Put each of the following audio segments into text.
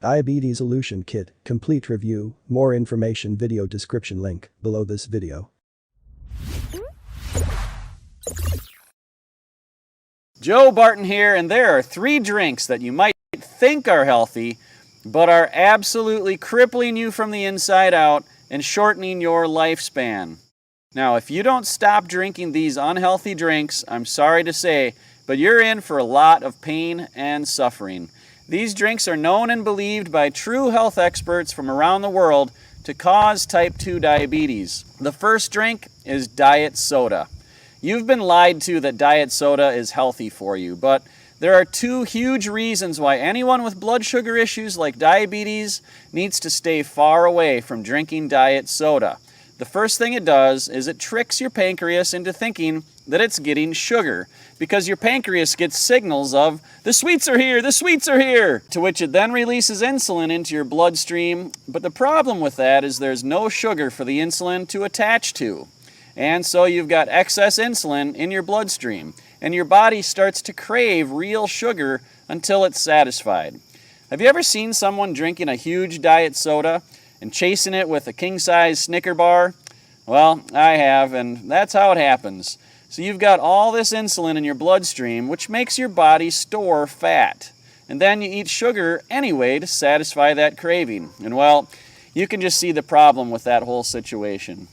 Diabetes Solution Kit, complete review, more information video description link below this video. Joe Barton here, and there are 3 drinks that you might think are healthy, but are absolutely crippling you from the inside out and shortening your lifespan. Now, if you don't stop drinking these unhealthy drinks, I'm sorry to say, but you're in for a lot of pain and suffering. These drinks are known and believed by true health experts from around the world to cause type 2 diabetes. The first drink is diet soda. You've been lied to that diet soda is healthy for you, but there are 2 huge reasons why anyone with blood sugar issues like diabetes needs to stay far away from drinking diet soda. The first thing it does is it tricks your pancreas into thinking that it's getting sugar, because your pancreas gets signals of, the sweets are here, the sweets are here, to which it then releases insulin into your bloodstream. But the problem with that is there's no sugar for the insulin to attach to. And so you've got excess insulin in your bloodstream, and your body starts to crave real sugar until it's satisfied. Have you ever seen someone drinking a huge diet soda and chasing it with a king-size Snicker bar? Well, I have, and that's how it happens. So you've got all this insulin in your bloodstream, which makes your body store fat. And then you eat sugar anyway to satisfy that craving. And well, you can just see the problem with that whole situation.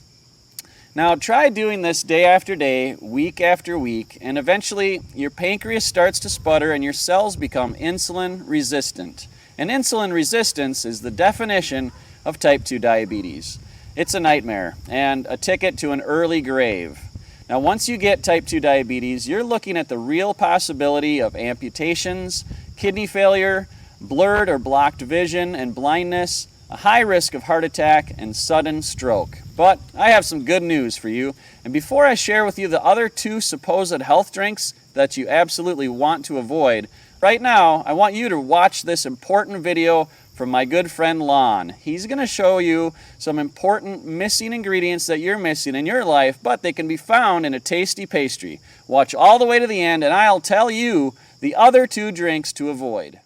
Now try doing this day after day, week after week, and eventually your pancreas starts to sputter and your cells become insulin resistant. And insulin resistance is the definition of type 2 diabetes. It's a nightmare and a ticket to an early grave. Now, once you get type 2 diabetes, you're looking at the real possibility of amputations, kidney failure, blurred or blocked vision and blindness, a high risk of heart attack, and sudden stroke. But I have some good news for you. And before I share with you the other 2 supposed health drinks that you absolutely want to avoid, right now I want you to watch this important video from my good friend Lon. He's going to show you some important missing ingredients that you're missing in your life, but they can be found in a tasty pastry. Watch all the way to the end and I'll tell you the other 2 drinks to avoid.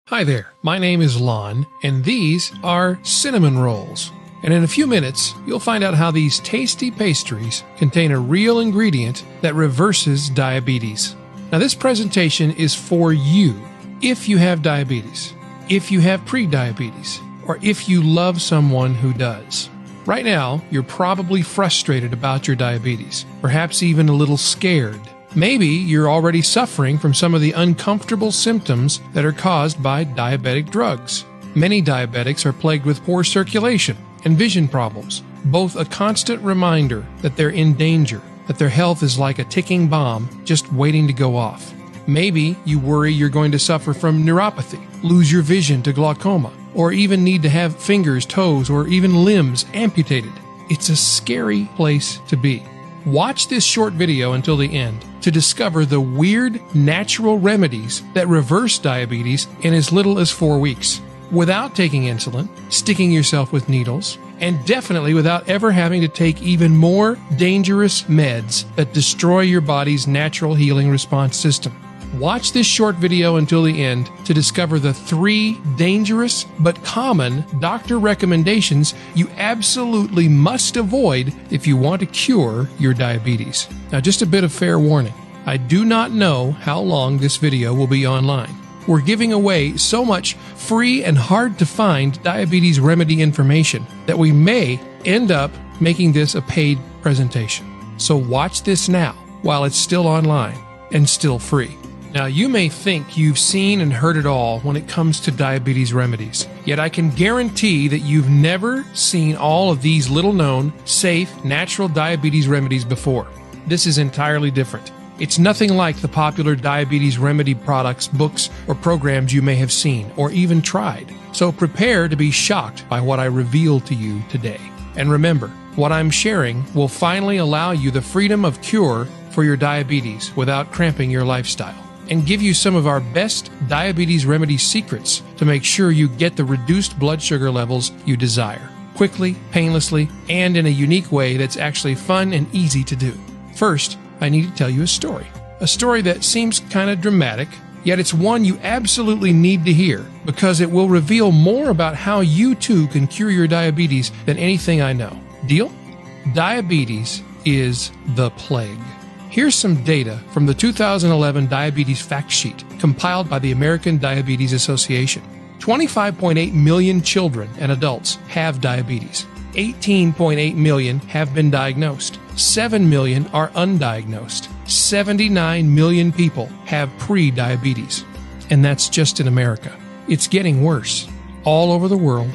Hi there, my name is Lon, and these are cinnamon rolls. And in a few minutes, you'll find out how these tasty pastries contain a real ingredient that reverses diabetes. Now, this presentation is for you if you have diabetes, if you have pre-diabetes, or if you love someone who does. Right now, you're probably frustrated about your diabetes, perhaps even a little scared. Maybe you're already suffering from some of the uncomfortable symptoms that are caused by diabetic drugs. Many diabetics are plagued with poor circulation and vision problems, both a constant reminder that they're in danger, that their health is like a ticking bomb just waiting to go off. Maybe you worry you're going to suffer from neuropathy, lose your vision to glaucoma, or even need to have fingers, toes, or even limbs amputated. It's a scary place to be. Watch this short video until the end to discover the weird natural remedies that reverse diabetes in as little as 4 weeks, without taking insulin, sticking yourself with needles, and definitely without ever having to take even more dangerous meds that destroy your body's natural healing response system. Watch this short video until the end to discover the 3 dangerous but common doctor recommendations you absolutely must avoid if you want to cure your diabetes. Now, just a bit of fair warning. I do not know how long this video will be online. We're giving away so much free and hard to find diabetes remedy information that we may end up making this a paid presentation. So watch this now while it's still online and still free. Now, you may think you've seen and heard it all when it comes to diabetes remedies, yet I can guarantee that you've never seen all of these little-known, safe, natural diabetes remedies before. This is entirely different. It's nothing like the popular diabetes remedy products, books, or programs you may have seen or even tried. So prepare to be shocked by what I reveal to you today. And remember, what I'm sharing will finally allow you the freedom of cure for your diabetes without cramping your lifestyle, and give you some of our best diabetes remedy secrets to make sure you get the reduced blood sugar levels you desire, quickly, painlessly, and in a unique way that's actually fun and easy to do. First, I need to tell you a story that seems kind of dramatic, Yet it's one you absolutely need to hear because it will reveal more about how you too can cure your diabetes than anything I know. Deal? Diabetes is the plague. Here's some data from the 2011 Diabetes Fact Sheet compiled by the American Diabetes Association. 25.8 million children and adults have diabetes. 18.8 million have been diagnosed. 7 million are undiagnosed. 79 million people have pre-diabetes. And that's just in America. It's getting worse all over the world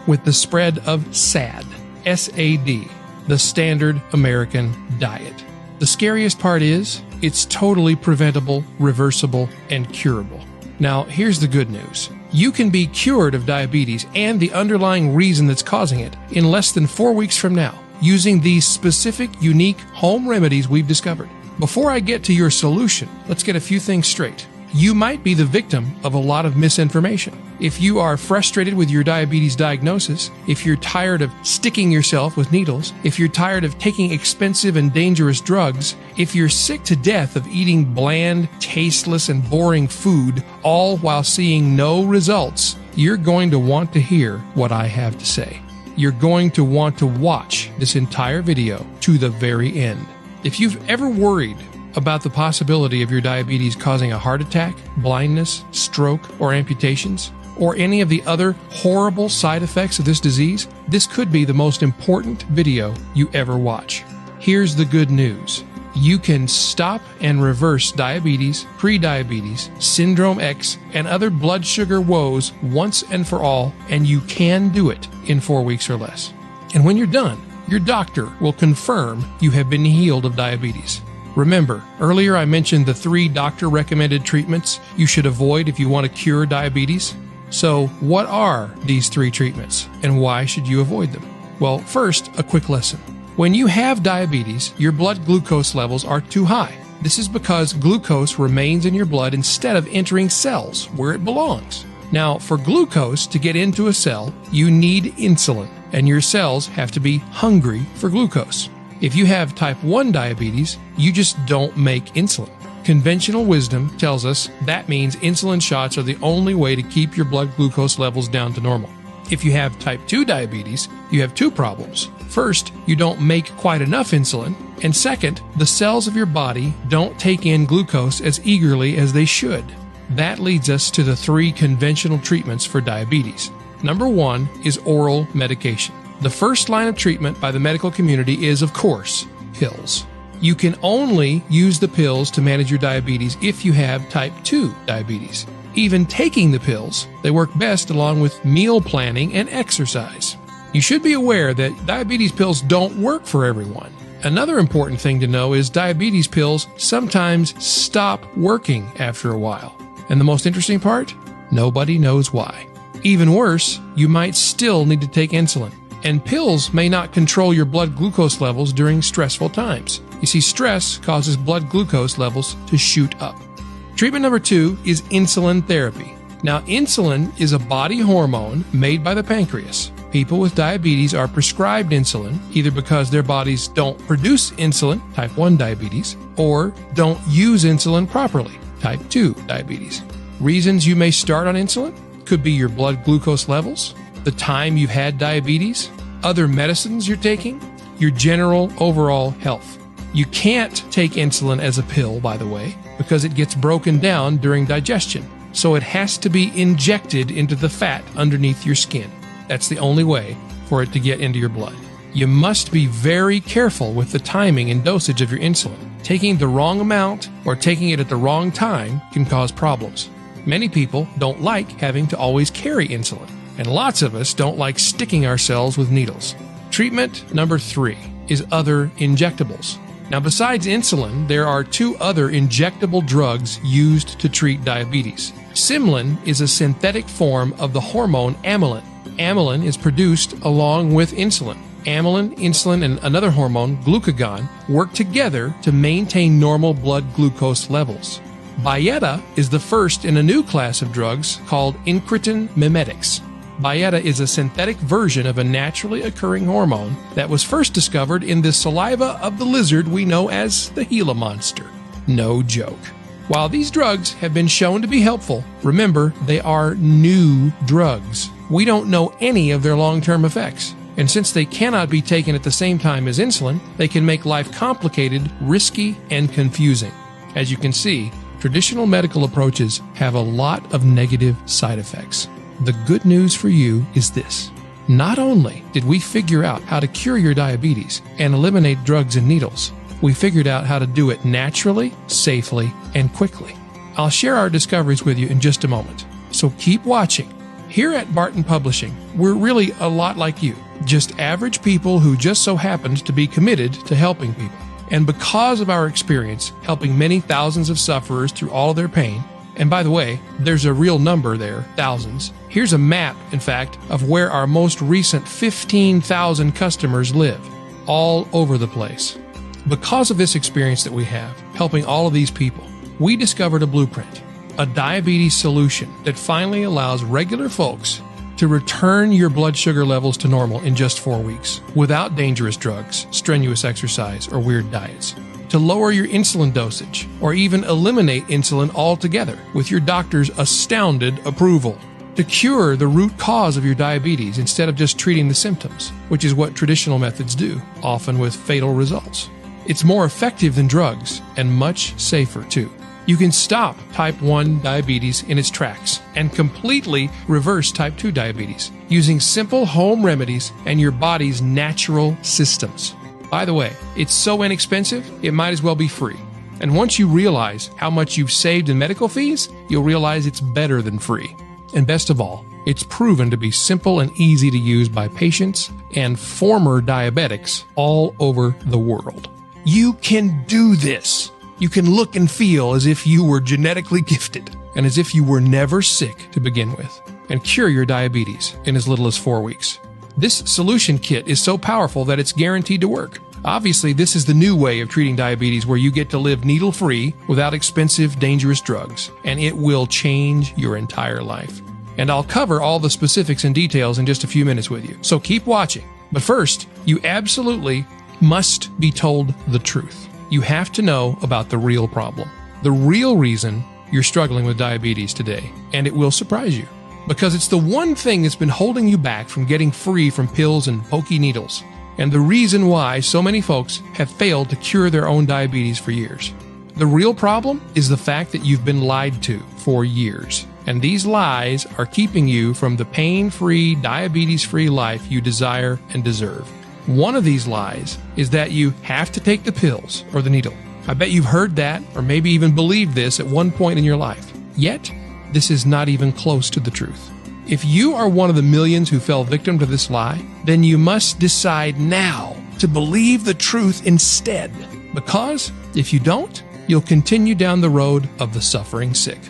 with the spread of SAD, S-A-D, the standard American diet. The scariest part is it's totally preventable, reversible, and curable. Now, here's the good news. You can be cured of diabetes and the underlying reason that's causing it in less than 4 weeks from now using these specific, unique home remedies we've discovered. Before I get to your solution, let's get a few things straight. You might be the victim of a lot of misinformation. If you are frustrated with your diabetes diagnosis, if you're tired of sticking yourself with needles, if you're tired of taking expensive and dangerous drugs, if you're sick to death of eating bland, tasteless, and boring food, all while seeing no results, you're going to want to hear what I have to say. You're going to want to watch this entire video to the very end. If you've ever worried about the possibility of your diabetes causing a heart attack, blindness, stroke, or amputations, or any of the other horrible side effects of this disease, this could be the most important video you ever watch. Here's the good news. You can stop and reverse diabetes, prediabetes, syndrome X, and other blood sugar woes once and for all, and you can do it in 4 weeks or less. And when you're done, your doctor will confirm you have been healed of diabetes. Remember, earlier I mentioned the 3 doctor-recommended treatments you should avoid if you want to cure diabetes. So, what are these 3 treatments, and why should you avoid them? Well, first, a quick lesson. When you have diabetes, your blood glucose levels are too high. This is because glucose remains in your blood instead of entering cells where it belongs. Now, for glucose to get into a cell, you need insulin, and your cells have to be hungry for glucose. If you have type 1 diabetes, you just don't make insulin. Conventional wisdom tells us that means insulin shots are the only way to keep your blood glucose levels down to normal. If you have type 2 diabetes, you have 2 problems. First, you don't make quite enough insulin, and second, the cells of your body don't take in glucose as eagerly as they should. That leads us to the 3 conventional treatments for diabetes. Number 1 is oral medication. The first line of treatment by the medical community is, of course, pills. You can only use the pills to manage your diabetes if you have type 2 diabetes. Even taking the pills, they work best along with meal planning and exercise. You should be aware that diabetes pills don't work for everyone. Another important thing to know is diabetes pills sometimes stop working after a while. And the most interesting part? Nobody knows why. Even worse, you might still need to take insulin. And pills may not control your blood glucose levels during stressful times. You see, stress causes blood glucose levels to shoot up. Treatment number 2 is insulin therapy. Now, insulin is a body hormone made by the pancreas. People with diabetes are prescribed insulin either because their bodies don't produce insulin, type 1 diabetes, or don't use insulin properly, type 2 diabetes. Reasons you may start on insulin could be your blood glucose levels, the time you've had diabetes, other medicines you're taking, your general overall health. You can't take insulin as a pill, by the way, because it gets broken down during digestion. So it has to be injected into the fat underneath your skin. That's the only way for it to get into your blood. You must be very careful with the timing and dosage of your insulin. Taking the wrong amount or taking it at the wrong time can cause problems. Many people don't like having to always carry insulin, and lots of us don't like sticking ourselves with needles. Treatment number 3 is other injectables. Now, besides insulin, there are 2 other injectable drugs used to treat diabetes. Symlin is a synthetic form of the hormone amylin. Amylin is produced along with insulin. Amylin, insulin, and another hormone, glucagon, work together to maintain normal blood glucose levels. Byetta is the first in a new class of drugs called incretin mimetics. Byetta is a synthetic version of a naturally occurring hormone that was first discovered in the saliva of the lizard we know as the Gila monster. No joke. While these drugs have been shown to be helpful, remember, they are new drugs. We don't know any of their long-term effects. And since they cannot be taken at the same time as insulin, they can make life complicated, risky, and confusing. As you can see, traditional medical approaches have a lot of negative side effects. The good news for you is this. Not only did we figure out how to cure your diabetes and eliminate drugs and needles, we figured out how to do it naturally, safely, and quickly. I'll share our discoveries with you in just a moment, so keep watching. Here at Barton Publishing, we're really a lot like you, just average people who just so happened to be committed to helping people. And because of our experience helping many thousands of sufferers through all of their pain, and by the way, there's a real number there, thousands. Here's a map, in fact, of where our most recent 15,000 customers live, all over the place. Because of this experience that we have, helping all of these people, we discovered a blueprint, a diabetes solution that finally allows regular folks to return your blood sugar levels to normal in just 4 weeks, without dangerous drugs, strenuous exercise, or weird diets. To lower your insulin dosage, or even eliminate insulin altogether with your doctor's astounded approval. To cure the root cause of your diabetes instead of just treating the symptoms, which is what traditional methods do, often with fatal results. It's more effective than drugs, and much safer too. You can stop type 1 diabetes in its tracks and completely reverse type 2 diabetes using simple home remedies and your body's natural systems. By the way, it's so inexpensive, it might as well be free. And once you realize how much you've saved in medical fees, you'll realize it's better than free. And best of all, it's proven to be simple and easy to use by patients and former diabetics all over the world. You can do this. You can look and feel as if you were genetically gifted and as if you were never sick to begin with, and cure your diabetes in as little as 4 weeks. This solution kit is so powerful that it's guaranteed to work. Obviously, this is the new way of treating diabetes where you get to live needle-free without expensive, dangerous drugs, and it will change your entire life. And I'll cover all the specifics and details in just a few minutes with you, so keep watching. But first, you absolutely must be told the truth. You have to know about the real problem, the real reason you're struggling with diabetes today, and it will surprise you. Because it's the one thing that's been holding you back from getting free from pills and pokey needles, and the reason why so many folks have failed to cure their own diabetes for years. The real problem is the fact that you've been lied to for years, and these lies are keeping you from the pain-free, diabetes-free life you desire and deserve. One of these lies is that you have to take the pills or the needle. I bet you've heard that, or maybe even believed this at one point in your life. Yet, this is not even close to the truth. If you are one of the millions who fell victim to this lie, then you must decide now to believe the truth instead. Because if you don't, you'll continue down the road of the suffering sick.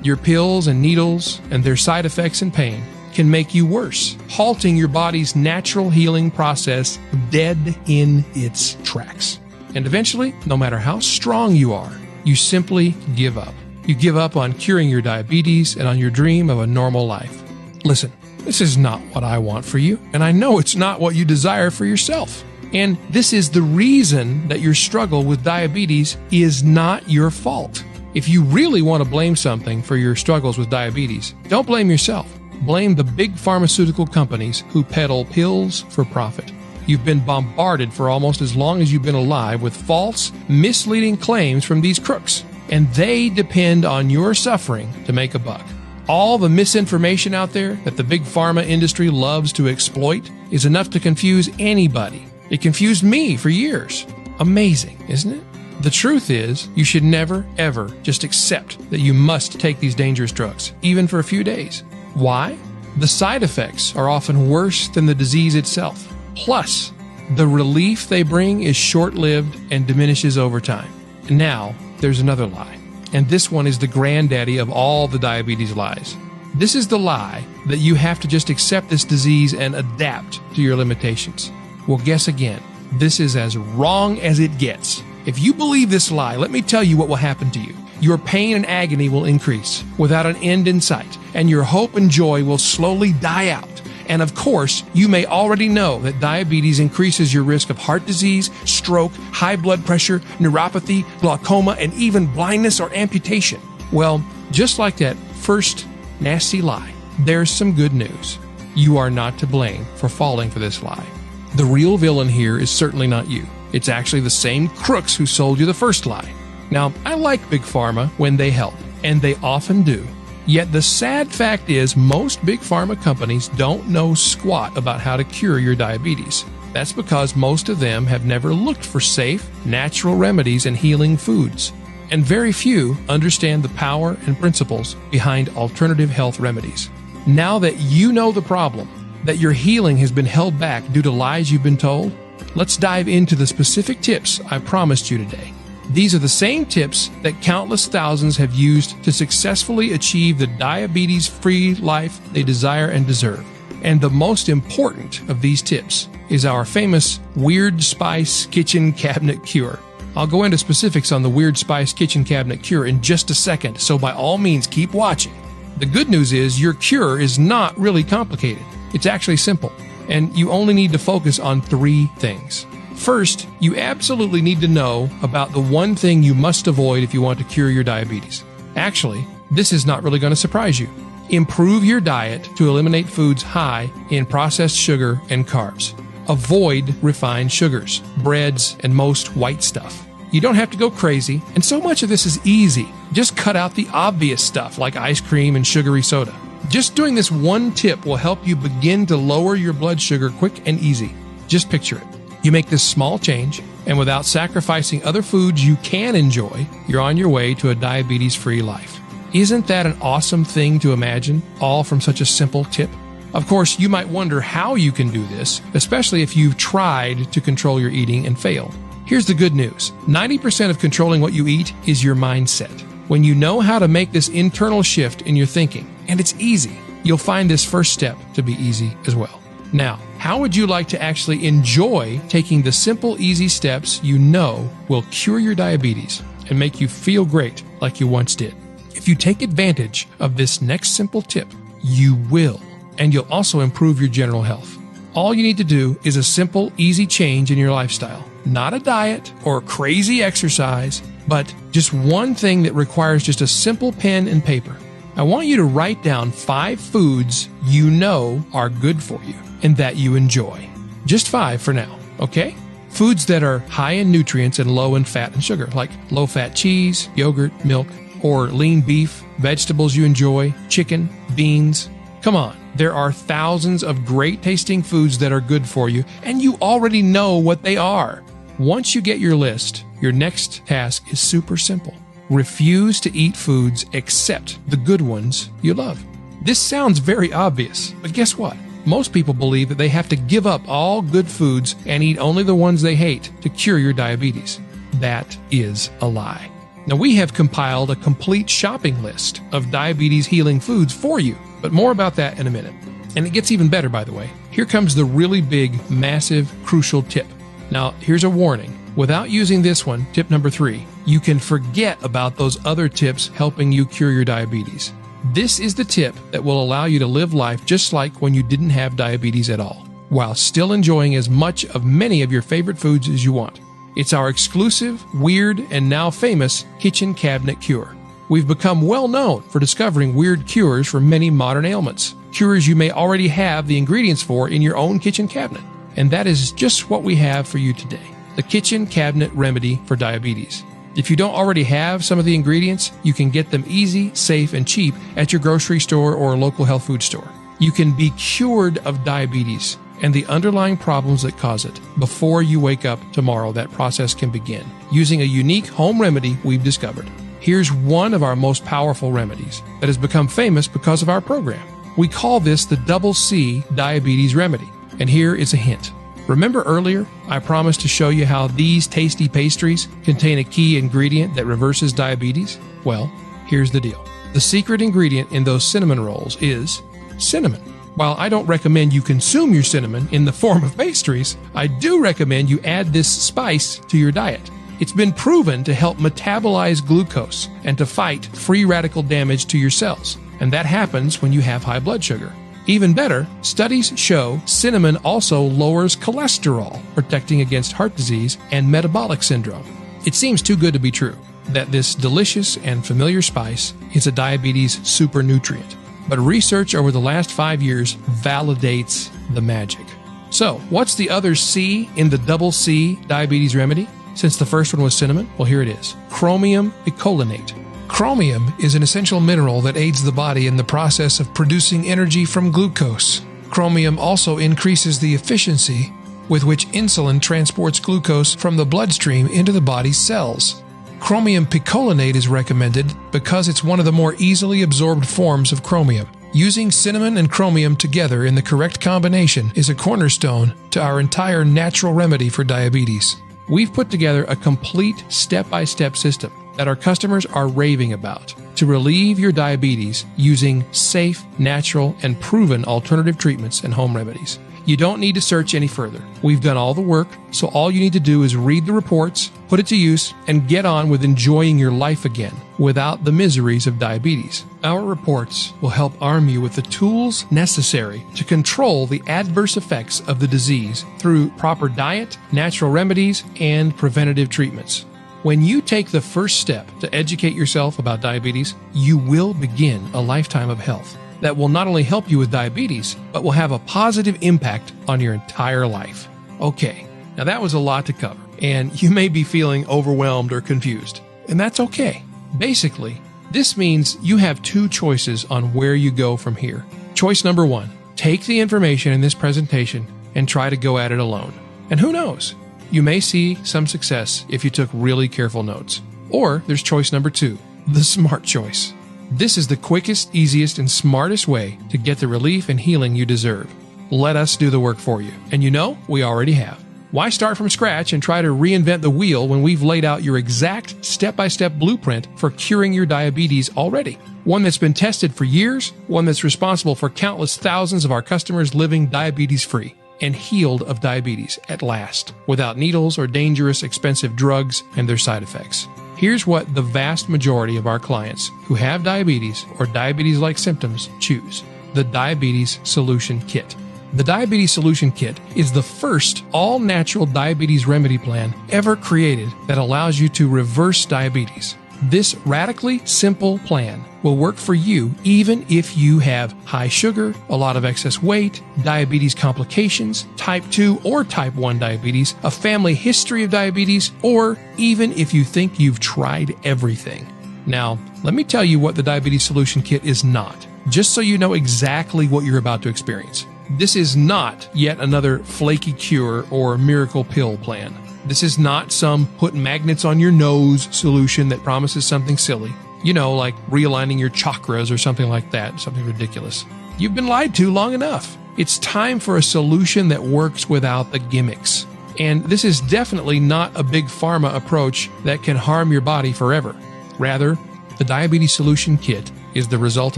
Your pills and needles and their side effects and pain can make you worse, halting your body's natural healing process dead in its tracks. And eventually, no matter how strong you are, you simply give up. You give up on curing your diabetes and on your dream of a normal life. Listen, this is not what I want for you, and I know it's not what you desire for yourself. And this is the reason that your struggle with diabetes is not your fault. If you really want to blame something for your struggles with diabetes, don't blame yourself. Blame the big pharmaceutical companies who peddle pills for profit. You've been bombarded for almost as long as you've been alive with false, misleading claims from these crooks, and they depend on your suffering to make a buck. All the misinformation out there that the big pharma industry loves to exploit is enough to confuse anybody. It confused me for years. Amazing, isn't it? The truth is, you should never, ever just accept that you must take these dangerous drugs, even for a few days. Why? The side effects are often worse than the disease itself. Plus, the relief they bring is short-lived and diminishes over time. Now, there's another lie. And this one is the granddaddy of all the diabetes lies. This is the lie that you have to just accept this disease and adapt to your limitations. Well, guess again. This is as wrong as it gets. If you believe this lie, let me tell you what will happen to you. Your pain and agony will increase without an end in sight, and your hope and joy will slowly die out, And of course, you may already know that diabetes increases your risk of heart disease, stroke, high blood pressure, neuropathy, glaucoma, and even blindness or amputation. Well, just like that first nasty lie, there's some good news. You are not to blame for falling for this lie. The real villain here is certainly not you. It's actually the same crooks who sold you the first lie. Now, I like Big Pharma when they help, and they often do. Yet the sad fact is most big pharma companies don't know squat about how to cure your diabetes. That's because most of them have never looked for safe, natural remedies and healing foods. And very few understand the power and principles behind alternative health remedies. Now that you know the problem, that your healing has been held back due to lies you've been told, let's dive into the specific tips I promised you today. These are the same tips that countless thousands have used to successfully achieve the diabetes-free life they desire and deserve. And the most important of these tips is our famous Weird Spice Kitchen Cabinet Cure. I'll go into specifics on the Weird Spice Kitchen Cabinet Cure in just a second, so by all means keep watching. The good news is your cure is not really complicated. It's actually simple, and you only need to focus on 3 things. First, you absolutely need to know about the one thing you must avoid if you want to cure your diabetes. Actually, this is not really going to surprise you. Improve your diet to eliminate foods high in processed sugar and carbs. Avoid refined sugars, breads, and most white stuff. You don't have to go crazy, and so much of this is easy. Just cut out the obvious stuff like ice cream and sugary soda. Just doing this one tip will help you begin to lower your blood sugar quick and easy. Just picture it. You make this small change, and without sacrificing other foods you can enjoy, you're on your way to a diabetes-free life. Isn't that an awesome thing to imagine, all from such a simple tip? Of course, you might wonder how you can do this, especially if you've tried to control your eating and failed. Here's the good news. 90% of controlling what you eat is your mindset. When you know how to make this internal shift in your thinking, and it's easy, you'll find this first step to be easy as well. Now, how would you like to actually enjoy taking the simple, easy steps you know will cure your diabetes and make you feel great like you once did? If you take advantage of this next simple tip, you will, and you'll also improve your general health. All you need to do is a simple, easy change in your lifestyle. Not a diet or crazy exercise, but just one thing that requires just a simple pen and paper. I want you to write down 5 foods you know are good for you and that you enjoy. Just 5 for now, okay? Foods that are high in nutrients and low in fat and sugar, like low-fat cheese, yogurt, milk, or lean beef, vegetables you enjoy, chicken, beans. Come on, there are thousands of great-tasting foods that are good for you, and you already know what they are. Once you get your list, your next task is super simple. Refuse to eat foods except the good ones you love. This sounds very obvious, but guess what? Most people believe that they have to give up all good foods and eat only the ones they hate to cure your diabetes. That is a lie. Now, we have compiled a complete shopping list of diabetes healing foods for you, but more about that in a minute. And it gets even better, by the way. Here comes the really big, massive, crucial tip. Now, here's a warning. Without using this one, tip number 3, you can forget about those other tips helping you cure your diabetes. This is the tip that will allow you to live life just like when you didn't have diabetes at all, while still enjoying as much of many of your favorite foods as you want. It's our exclusive, weird, and now famous kitchen cabinet cure. We've become well known for discovering weird cures for many modern ailments, cures you may already have the ingredients for in your own kitchen cabinet. And that is just what we have for you today, the kitchen cabinet remedy for diabetes. If you don't already have some of the ingredients, you can get them easy, safe, and cheap at your grocery store or local health food store. You can be cured of diabetes and the underlying problems that cause it before you wake up tomorrow. That process can begin using a unique home remedy we've discovered. Here's one of our most powerful remedies that has become famous because of our program. We call this the Double C Diabetes Remedy. And here is a hint. Remember earlier, I promised to show you how these tasty pastries contain a key ingredient that reverses diabetes? Well, here's the deal. The secret ingredient in those cinnamon rolls is cinnamon. While I don't recommend you consume your cinnamon in the form of pastries, I do recommend you add this spice to your diet. It's been proven to help metabolize glucose and to fight free radical damage to your cells. And that happens when you have high blood sugar. Even better, studies show cinnamon also lowers cholesterol, protecting against heart disease and metabolic syndrome. It seems too good to be true that this delicious and familiar spice is a diabetes super nutrient. But research over the last 5 years validates the magic. So, what's the other C in the double C diabetes remedy? Since the first one was cinnamon, well, here it is. Chromium picolinate. Chromium is an essential mineral that aids the body in the process of producing energy from glucose. Chromium also increases the efficiency with which insulin transports glucose from the bloodstream into the body's cells. Chromium picolinate is recommended because it's one of the more easily absorbed forms of chromium. Using cinnamon and chromium together in the correct combination is a cornerstone to our entire natural remedy for diabetes. We've put together a complete step-by-step system that our customers are raving about to relieve your diabetes using safe, natural, and proven alternative treatments and home remedies. You don't need to search any further. We've done all the work, so all you need to do is read the reports, put it to use, and get on with enjoying your life again without the miseries of diabetes. Our reports will help arm you with the tools necessary to control the adverse effects of the disease through proper diet, natural remedies, and preventative treatments. When you take the first step to educate yourself about diabetes, you will begin a lifetime of health that will not only help you with diabetes, but will have a positive impact on your entire life. Okay, now that was a lot to cover, and you may be feeling overwhelmed or confused, and that's okay. Basically, this means you have two choices on where you go from here. Choice number one, take the information in this presentation and try to go at it alone. And who knows? You may see some success if you took really careful notes. Or there's choice number two, the smart choice. This is the quickest, easiest, and smartest way to get the relief and healing you deserve. Let us do the work for you. And you know, we already have. Why start from scratch and try to reinvent the wheel when we've laid out your exact step-by-step blueprint for curing your diabetes already? One that's been tested for years, one that's responsible for countless thousands of our customers living diabetes-free and healed of diabetes at last, without needles or dangerous, expensive drugs and their side effects. Here's what the vast majority of our clients who have diabetes or diabetes-like symptoms choose: the Diabetes Solution Kit. The Diabetes Solution Kit is the first all-natural diabetes remedy plan ever created that allows you to reverse diabetes. This radically simple plan will work for you even if you have high sugar, a lot of excess weight, diabetes complications, type 2 or type 1 diabetes, a family history of diabetes, or even if you think you've tried everything. Now, let me tell you what the Diabetes Solution Kit is not, just so you know exactly what you're about to experience. This is not yet another flaky cure or miracle pill plan. This is not some put magnets on your nose solution that promises something silly. You know, like realigning your chakras or something like that, something ridiculous. You've been lied to long enough. It's time for a solution that works without the gimmicks. And this is definitely not a big pharma approach that can harm your body forever. Rather, the Diabetes Solution Kit is the result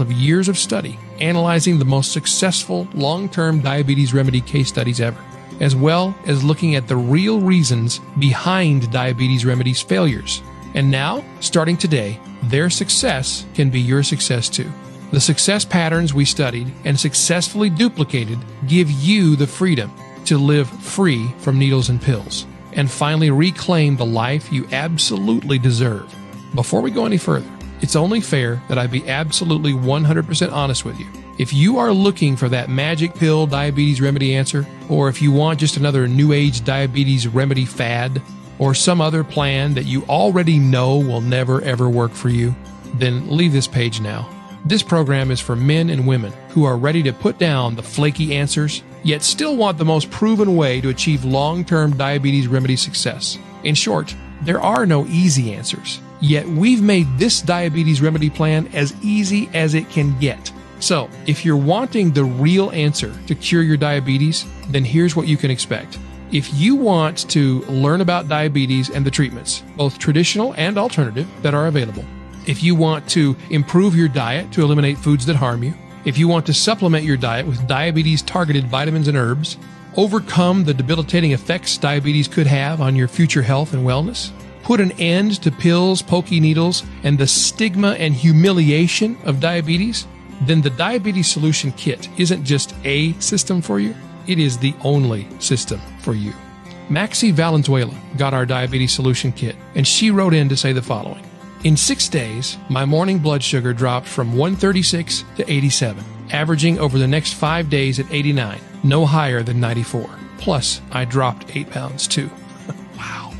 of years of study analyzing the most successful long-term diabetes remedy case studies ever, as well as looking at the real reasons behind diabetes remedies failures. And now, starting today, their success can be your success too. The success patterns we studied and successfully duplicated give you the freedom to live free from needles and pills and finally reclaim the life you absolutely deserve. Before we go any further, it's only fair that I be absolutely 100% honest with you. If you are looking for that magic pill diabetes remedy answer, or if you want just another new age diabetes remedy fad, or some other plan that you already know will never ever work for you, then leave this page now. This program is for men and women who are ready to put down the flaky answers, yet still want the most proven way to achieve long-term diabetes remedy success. In short, there are no easy answers, yet we've made this diabetes remedy plan as easy as it can get. So, if you're wanting the real answer to cure your diabetes, then here's what you can expect. If you want to learn about diabetes and the treatments, both traditional and alternative, that are available, if you want to improve your diet to eliminate foods that harm you, if you want to supplement your diet with diabetes-targeted vitamins and herbs, overcome the debilitating effects diabetes could have on your future health and wellness, put an end to pills, pokey needles, and the stigma and humiliation of diabetes, then the Diabetes Solution Kit isn't just a system for you, it is the only system for you. Maxie Valenzuela got our Diabetes Solution Kit, and she wrote in to say the following. In 6 days, my morning blood sugar dropped from 136 to 87, averaging over the next 5 days at 89, no higher than 94. Plus, I dropped 8 pounds too. Wow.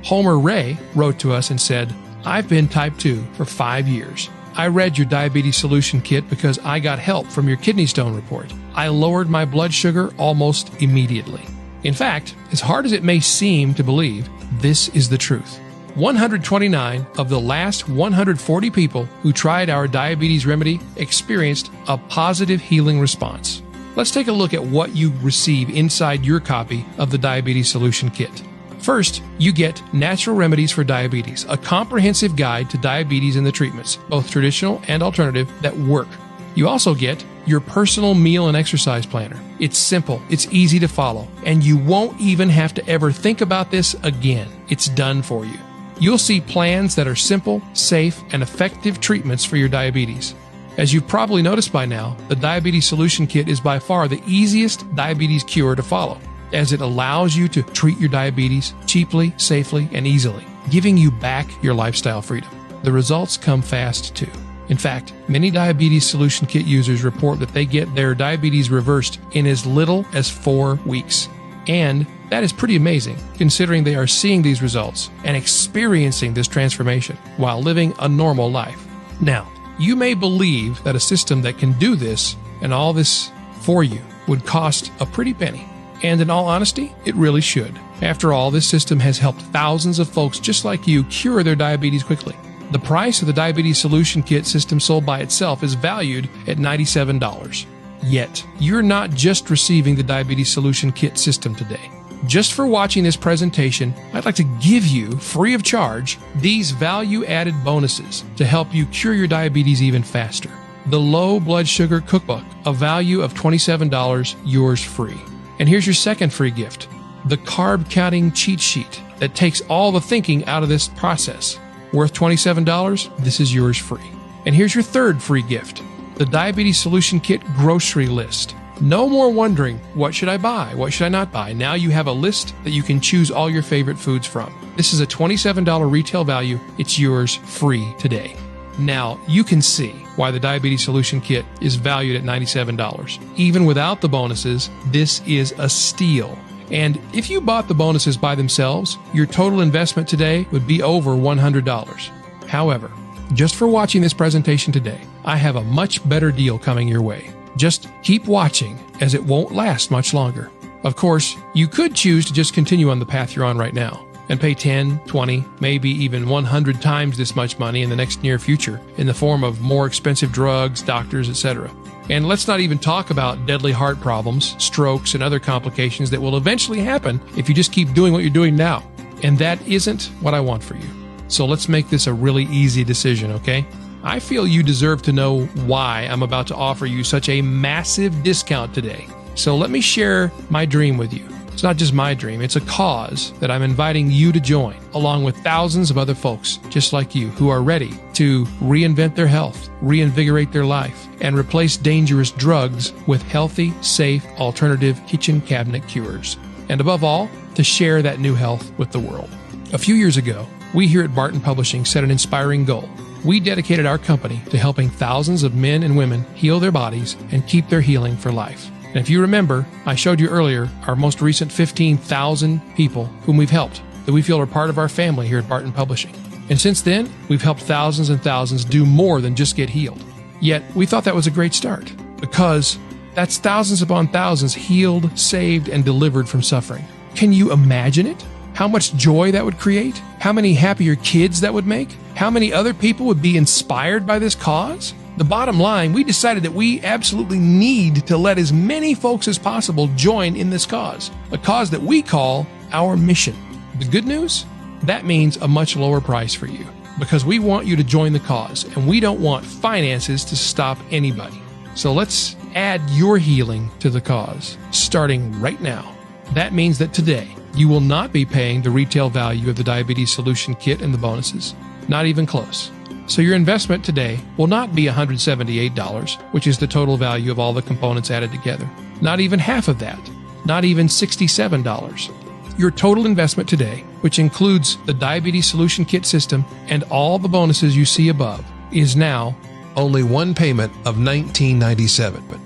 Homer Ray wrote to us and said, I've been type 2 for 5 years. I read your Diabetes Solution Kit because I got help from your kidney stone report. I lowered my blood sugar almost immediately. In fact, as hard as it may seem to believe, this is the truth. 129 of the last 140 people who tried our diabetes remedy experienced a positive healing response. Let's take a look at what you receive inside your copy of the Diabetes Solution Kit. First, you get Natural Remedies for Diabetes, a comprehensive guide to diabetes and the treatments, both traditional and alternative, that work. You also get your personal meal and exercise planner. It's simple, it's easy to follow, and you won't even have to ever think about this again. It's done for you. You'll see plans that are simple, safe, and effective treatments for your diabetes. As you've probably noticed by now, the Diabetes Solution Kit is by far the easiest diabetes cure to follow, as it allows you to treat your diabetes cheaply, safely, and easily, giving you back your lifestyle freedom. The results come fast too. In fact, many Diabetes Solution Kit users report that they get their diabetes reversed in as little as 4 weeks. And that is pretty amazing, considering they are seeing these results and experiencing this transformation while living a normal life. Now, you may believe that a system that can do this and all this for you would cost a pretty penny. And in all honesty, it really should. After all, this system has helped thousands of folks just like you cure their diabetes quickly. The price of the Diabetes Solution Kit system sold by itself is valued at $97. Yet, you're not just receiving the Diabetes Solution Kit system today. Just for watching this presentation, I'd like to give you, free of charge, these value-added bonuses to help you cure your diabetes even faster. The Low Blood Sugar Cookbook, a value of $27, yours free. And here's your second free gift, the Carb Counting Cheat Sheet that takes all the thinking out of this process. Worth $27, this is yours free. And here's your third free gift, the Diabetes Solution Kit Grocery List. No more wondering, what should I buy? What should I not buy? Now you have a list that you can choose all your favorite foods from. This is a $27 retail value. It's yours free today. Now, you can see why the Diabetes Solution Kit is valued at $97. Even without the bonuses, this is a steal. And if you bought the bonuses by themselves, your total investment today would be over $100. However, just for watching this presentation today, I have a much better deal coming your way. Just keep watching, as it won't last much longer. Of course, you could choose to just continue on the path you're on right now and pay 10, 20, maybe even 100 times this much money in the next near future in the form of more expensive drugs, doctors, etc. And let's not even talk about deadly heart problems, strokes, and other complications that will eventually happen if you just keep doing what you're doing now. And that isn't what I want for you. So let's make this a really easy decision, okay? I feel you deserve to know why I'm about to offer you such a massive discount today. So let me share my dream with you. It's not just my dream, it's a cause that I'm inviting you to join, along with thousands of other folks just like you who are ready to reinvent their health, reinvigorate their life, and replace dangerous drugs with healthy, safe, alternative kitchen cabinet cures. And above all, to share that new health with the world. A few years ago, we here at Barton Publishing set an inspiring goal. We dedicated our company to helping thousands of men and women heal their bodies and keep their healing for life. And if you remember, I showed you earlier our most recent 15,000 people whom we've helped, that we feel are part of our family here at Barton Publishing. And since then, we've helped thousands and thousands do more than just get healed. Yet, we thought that was a great start, because that's thousands upon thousands healed, saved, and delivered from suffering. Can you imagine it? How much joy that would create? How many happier kids that would make? How many other people would be inspired by this cause? The bottom line, we decided that we absolutely need to let as many folks as possible join in this cause, a cause that we call our mission. The good news? That means a much lower price for you, because we want you to join the cause, and we don't want finances to stop anybody. So let's add your healing to the cause, starting right now. That means that today, you will not be paying the retail value of the Diabetes Solution Kit and the bonuses. Not even close. So your investment today will not be $178, which is the total value of all the components added together. Not even half of that. Not even $67. Your total investment today, which includes the Diabetes Solution Kit system and all the bonuses you see above, is now only one payment of $19.97.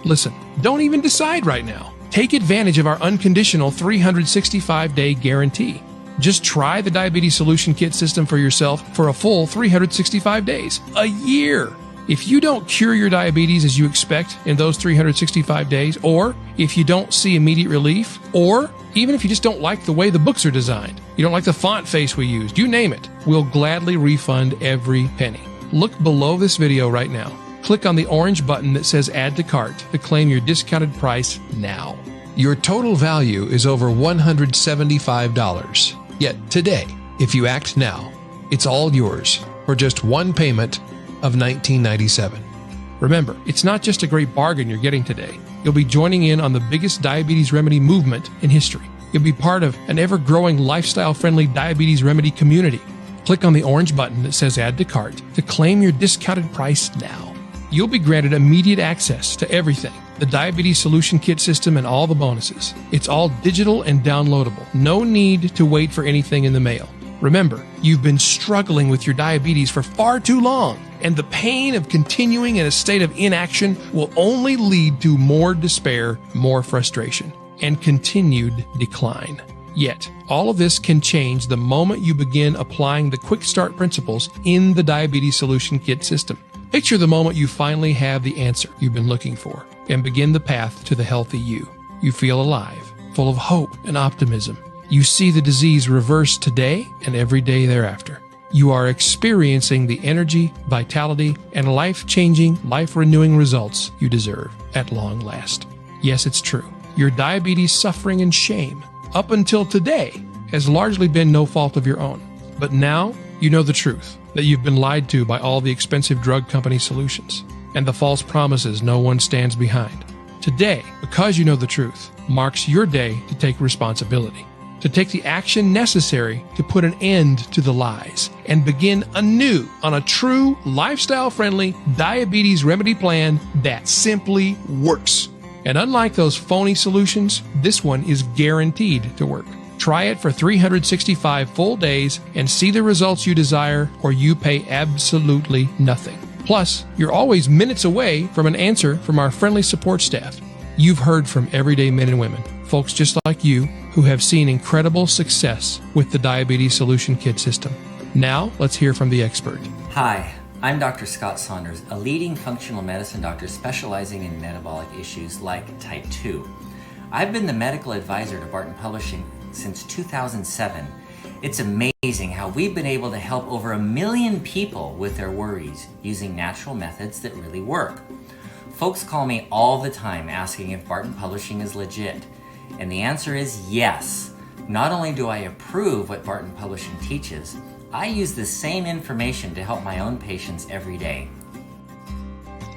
Listen, don't even decide right now. Take advantage of our unconditional 365-day guarantee. Just try the Diabetes Solution Kit system for yourself for a full 365 days, a year. If you don't cure your diabetes as you expect in those 365 days, or if you don't see immediate relief, or even if you just don't like the way the books are designed, you don't like the font face we used, you name it, we'll gladly refund every penny. Look below this video right now. Click on the orange button that says Add to Cart to claim your discounted price now. Your total value is over $175. Yet today, if you act now, it's all yours for just one payment of $19.97. Remember, it's not just a great bargain you're getting today. You'll be joining in on the biggest diabetes remedy movement in history. You'll be part of an ever-growing lifestyle-friendly diabetes remedy community. Click on the orange button that says Add to Cart to claim your discounted price now. You'll be granted immediate access to everything, the Diabetes Solution Kit system and all the bonuses. It's all digital and downloadable. No need to wait for anything in the mail. Remember, you've been struggling with your diabetes for far too long, and the pain of continuing in a state of inaction will only lead to more despair, more frustration, and continued decline. Yet, all of this can change the moment you begin applying the Quick Start principles in the Diabetes Solution Kit system. Picture the moment you finally have the answer you've been looking for and begin the path to the healthy you. You feel alive, full of hope and optimism. You see the disease reverse today and every day thereafter. You are experiencing the energy, vitality, and life-changing, life-renewing results you deserve at long last. Yes, it's true. Your diabetes suffering and shame, up until today, has largely been no fault of your own. But now, you know the truth, that you've been lied to by all the expensive drug company solutions and the false promises no one stands behind. Today, because you know the truth, marks your day to take responsibility, to take the action necessary to put an end to the lies and begin anew on a true, lifestyle-friendly diabetes remedy plan that simply works. And unlike those phony solutions, this one is guaranteed to work. Try it for 365 full days and see the results you desire, or you pay absolutely nothing. Plus, you're always minutes away from an answer from our friendly support staff. You've heard from everyday men and women, folks just like you, who have seen incredible success with the Diabetes Solution Kit system. Now, let's hear from the expert. Hi, I'm Dr. Scott Saunders, a leading functional medicine doctor specializing in metabolic issues like type 2. I've been the medical advisor to Barton Publishing since 2007. It's amazing how we've been able to help over 1 million people with their worries using natural methods that really work. Folks call me all the time asking if Barton Publishing is legit, and the answer is yes. Not only do I approve what Barton Publishing teaches, I use the same information to help my own patients every day.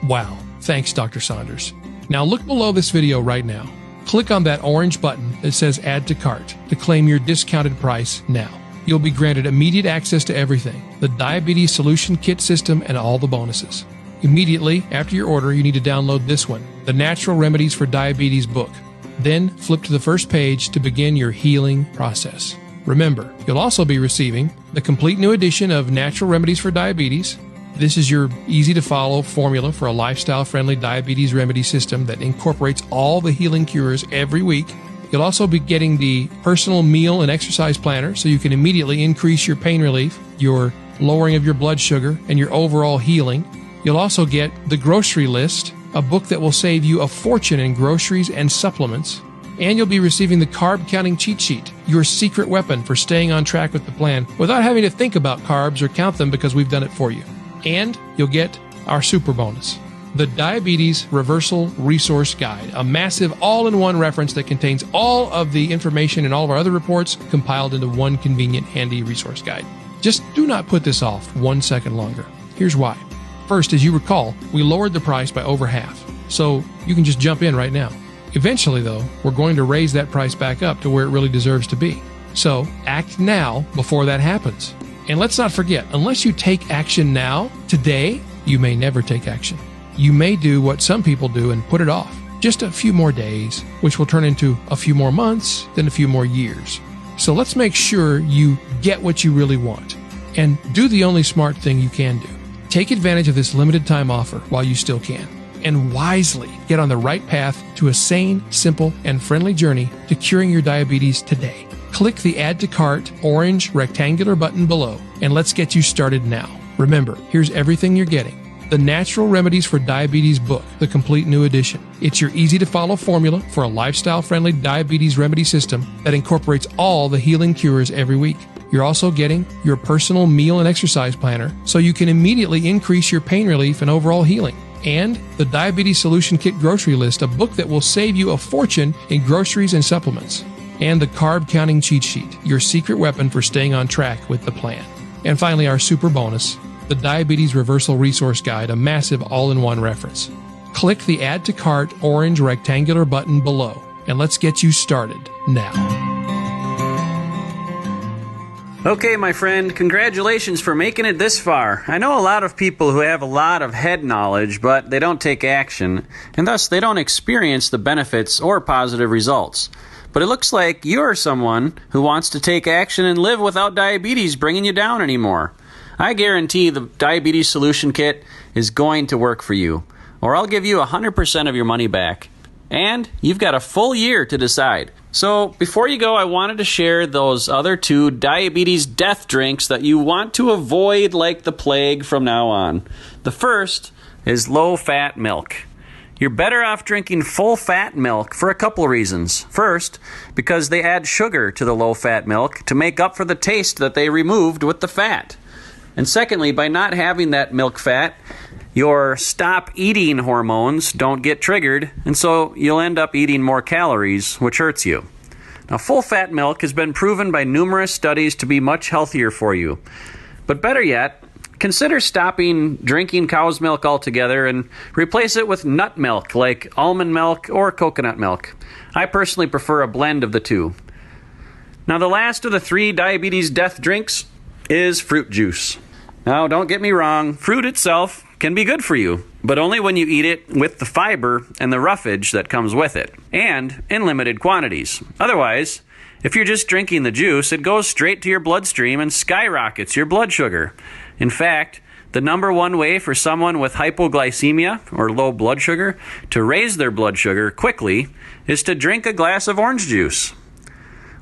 Wow, thanks Dr. Saunders. Now look below this video right now. Click on that orange button that says Add to Cart to claim your discounted price now. You'll be granted immediate access to everything, the Diabetes Solution Kit system and all the bonuses. Immediately after your order, you need to download this one, the Natural Remedies for Diabetes book. Then flip to the first page to begin your healing process. Remember, you'll also be receiving the complete new edition of Natural Remedies for Diabetes. This is your easy-to-follow formula for a lifestyle-friendly diabetes remedy system that incorporates all the healing cures every week. You'll also be getting the personal meal and exercise planner so you can immediately increase your pain relief, your lowering of your blood sugar, and your overall healing. You'll also get the grocery list, a book that will save you a fortune in groceries and supplements. And you'll be receiving the carb counting cheat sheet, your secret weapon for staying on track with the plan without having to think about carbs or count them because we've done it for you. And you'll get our super bonus, the Diabetes Reversal Resource Guide, a massive all-in-one reference that contains all of the information and all of our other reports compiled into one convenient, handy resource guide. Just do not put this off 1 second longer. Here's why. First, as you recall, we lowered the price by over half, so you can just jump in right now. Eventually, though, we're going to raise that price back up to where it really deserves to be. So, act now before that happens. And let's not forget, unless you take action now, today, you may never take action. You may do what some people do and put it off. Just a few more days, which will turn into a few more months, then a few more years. So let's make sure you get what you really want. And do the only smart thing you can do. Take advantage of this limited time offer while you still can. And wisely get on the right path to a sane, simple, and friendly journey to curing your diabetes today. Click the Add to Cart orange rectangular button below, and let's get you started now. Remember, here's everything you're getting. The Natural Remedies for Diabetes book, the complete new edition. It's your easy-to-follow formula for a lifestyle-friendly diabetes remedy system that incorporates all the healing cures every week. You're also getting your personal meal and exercise planner, so you can immediately increase your pain relief and overall healing. And the Diabetes Solution Kit Grocery List, a book that will save you a fortune in groceries and supplements. And the Carb Counting Cheat Sheet, your secret weapon for staying on track with the plan. And finally, our super bonus, the Diabetes Reversal Resource Guide, a massive all-in-one reference. Click the Add to Cart orange rectangular button below, and let's get you started now. Okay, my friend, congratulations for making it this far. I know a lot of people who have a lot of head knowledge, but they don't take action, and thus they don't experience the benefits or positive results. But it looks like you're someone who wants to take action and live without diabetes bringing you down anymore. I guarantee the Diabetes Solution Kit is going to work for you, or I'll give you 100% of your money back. And you've got a full year to decide. So before you go, I wanted to share those other 2 diabetes death drinks that you want to avoid like the plague from now on. The first is low-fat milk. You're better off drinking full-fat milk for a couple reasons. First, because they add sugar to the low-fat milk to make up for the taste that they removed with the fat. And secondly, by not having that milk fat, your stop eating hormones don't get triggered, and so you'll end up eating more calories, which hurts you. Now, full-fat milk has been proven by numerous studies to be much healthier for you. But better yet, consider stopping drinking cow's milk altogether and replace it with nut milk like almond milk or coconut milk. I personally prefer a blend of the two. Now, the last of the 3 diabetes death drinks is fruit juice. Now, don't get me wrong, fruit itself can be good for you, but only when you eat it with the fiber and the roughage that comes with it, and in limited quantities. Otherwise, if you're just drinking the juice, it goes straight to your bloodstream and skyrockets your blood sugar. In fact, the number one way for someone with hypoglycemia, or low blood sugar, to raise their blood sugar quickly is to drink a glass of orange juice.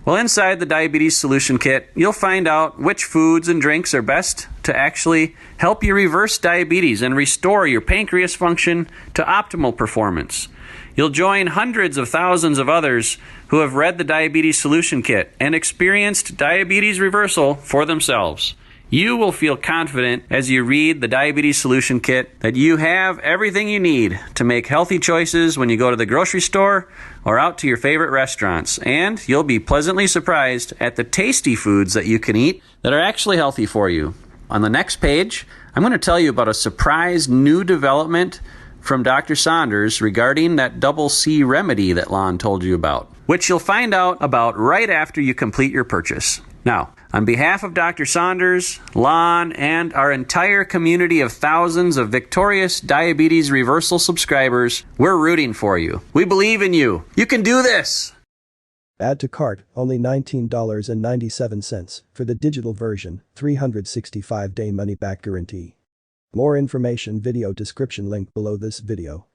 Well, inside the Diabetes Solution Kit, you'll find out which foods and drinks are best to actually help you reverse diabetes and restore your pancreas function to optimal performance. You'll join hundreds of thousands of others who have read the Diabetes Solution Kit and experienced diabetes reversal for themselves. You will feel confident as you read the Diabetes Solution Kit that you have everything you need to make healthy choices when you go to the grocery store or out to your favorite restaurants. And you'll be pleasantly surprised at the tasty foods that you can eat that are actually healthy for you. On the next page, I'm going to tell you about a surprise new development from Dr. Saunders regarding that double C remedy that Lon told you about, which you'll find out about right after you complete your purchase. Now, on behalf of Dr. Saunders, Lon, and our entire community of thousands of victorious diabetes reversal subscribers, we're rooting for you. We believe in you. You can do this. Add to cart, only $19.97 for the digital version, 365-day money-back guarantee. More information video description link below this video.